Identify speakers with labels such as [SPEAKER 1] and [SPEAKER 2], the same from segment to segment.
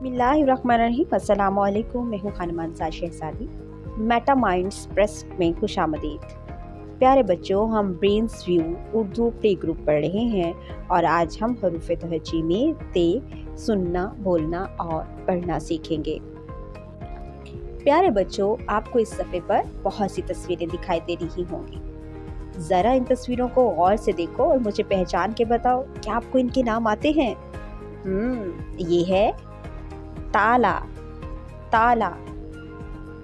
[SPEAKER 1] बिस्मिल्लाहिर्रहमानिर्रहीम। अस्सलामुअलैकुम। मैं हूँ Khanam Ansar Shahzadi. Meta Minds Press में खुशामदीद। प्यारे बच्चों, हम Brains View Urdu play group पढ़ रहे हैं और आज हम हरूफ तहजी में ते सुनना, बोलना और पढ़ना सीखेंगे। प्यारे बच्चों, आपको इस सफ़े पर बहुत सी तस्वीरें दिखाई दे रही होंगी। ज़रा इन तस्वीरों को गौर से देखो और मुझे पहचान के बताओ, क्या आपको इनके नाम आते हैं? ये है ताला, ताला,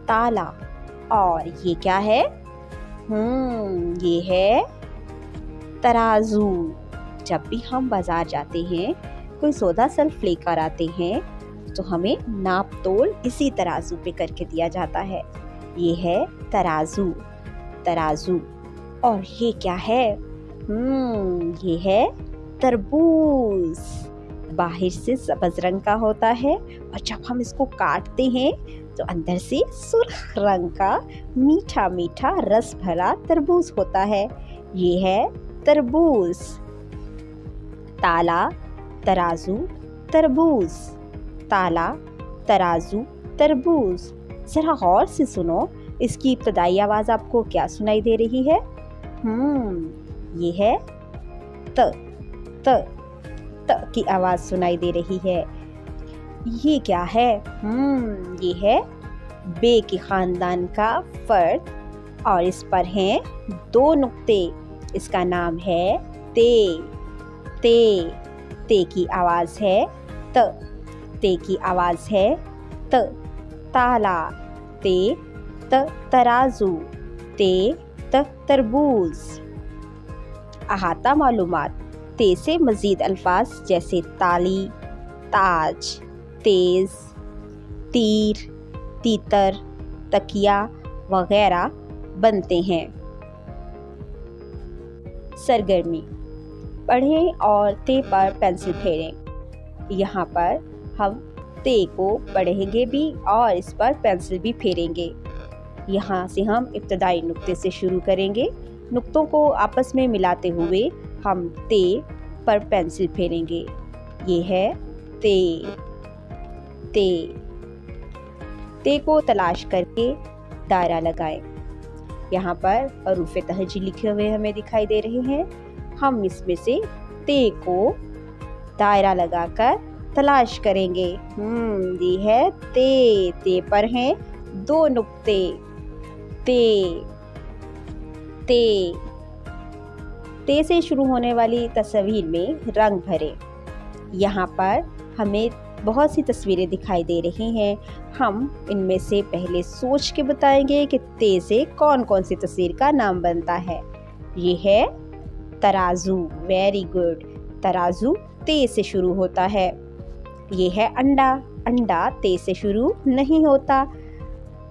[SPEAKER 1] ताला। और ये क्या है? ये है तराजू। जब भी हम बाजार जाते हैं, कोई सौदा सल्फ लेकर आते हैं, तो हमें नाप तोल इसी तराजू पे करके दिया जाता है। ये है तराजू, तराजू। और ये क्या है? ये है तरबूज। बाहर से सब्ज रंग का होता है और जब हम इसको काटते हैं तो अंदर से सुर्ख रंग का मीठा मीठा रस भरा तरबूज होता है। ये है तरबूज। ताला, तराजू, तरबूज। ताला, तराजू, तरबूज। जरा गौर से सुनो, इसकी इब्तदाई आवाज़ आपको क्या सुनाई दे रही है? ये है त, त, त की आवाज़ सुनाई दे रही है। ये क्या है? ये है बे के ख़ानदान का फर्द और इस पर हैं 2 नुक्ते। इसका नाम है ते। ते, ते की आवाज़ है त, ते की आवाज़ है त। ताला, ते, त तराजू, ते त तरबूज। अहाता मालूमात। ते से मज़ीद अल्फाज जैसे ताली, ताज, तेज़, तीर, तीतर, तकिया वगैरह बनते हैं। सरगर्मी। पढ़ें और ते पर पेंसिल फेरें। यहाँ पर हम ते को पढ़ेंगे भी और इस पर पेंसिल भी फेरेंगे। यहाँ से हम इब्तदाई नुक्ते से शुरू करेंगे। नुक्तों को आपस में मिलाते हुए हम ते पर पेंसिल फेरेंगे। ये है ते, ते। ते को तलाश करके दायरा लगाएं। यहाँ पर हरूफ तहजी लिखे हुए हमें दिखाई दे रहे हैं। हम इसमें से ते को दायरा लगाकर तलाश करेंगे। ये है ते। ते पर हैं 2 नुक्ते। ते, ते। ते से शुरू होने वाली तस्वीर में रंग भरें। यहाँ पर हमें बहुत सी तस्वीरें दिखाई दे रही हैं। हम इनमें से पहले सोच के बताएंगे कि ते से कौन कौन सी तस्वीर का नाम बनता है। ये है तराजू। Very good. तराजू ते से शुरू होता है। ये है अंडा। अंडा ते से शुरू नहीं होता।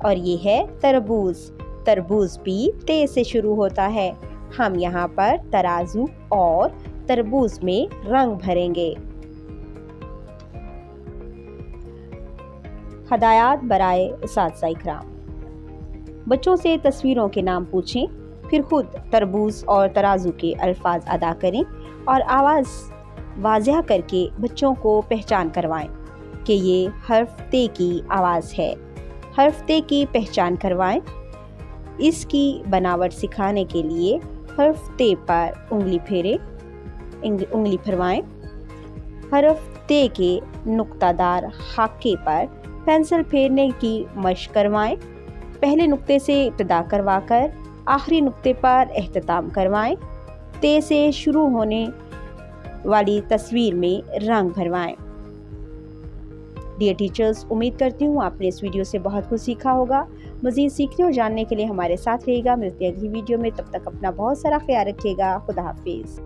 [SPEAKER 1] और ये है तरबूज। तरबूज भी ते से शुरू होता है। हम यहाँ पर तराजू और तरबूज में रंग भरेंगे। हदायत बराए उस्ताद इकराम। बच्चों से तस्वीरों के नाम पूछें, फिर खुद तरबूज और तराजू के अल्फाज अदा करें और आवाज़ वाज़िह करके बच्चों को पहचान करवाएं कि ये हर्फ ते की आवाज़ है। हर्फ ते की पहचान करवाएं। इसकी बनावट सिखाने के लिए हर्फ ते पर उंगली फेरें, उंगली फरमाएं। हर्फ ते के नुक्तादार हाके पर पेंसिल फेरने की मशक करवाएं। पहले नुक्ते से इब्तिदा करवाकर आखिरी नुक्ते पर एहतताम करवाएं। ते से शुरू होने वाली तस्वीर में रंग भरवाएं। डियर टीचर्स, उम्मीद करती हूँ आपने इस वीडियो से बहुत कुछ सीखा होगा। मज़ीद सीखने और जानने के लिए हमारे साथ रहिएगा। मिलते हैं अगली वीडियो में। तब तक अपना बहुत सारा ख्याल रखिएगा। खुदा हाफिज़।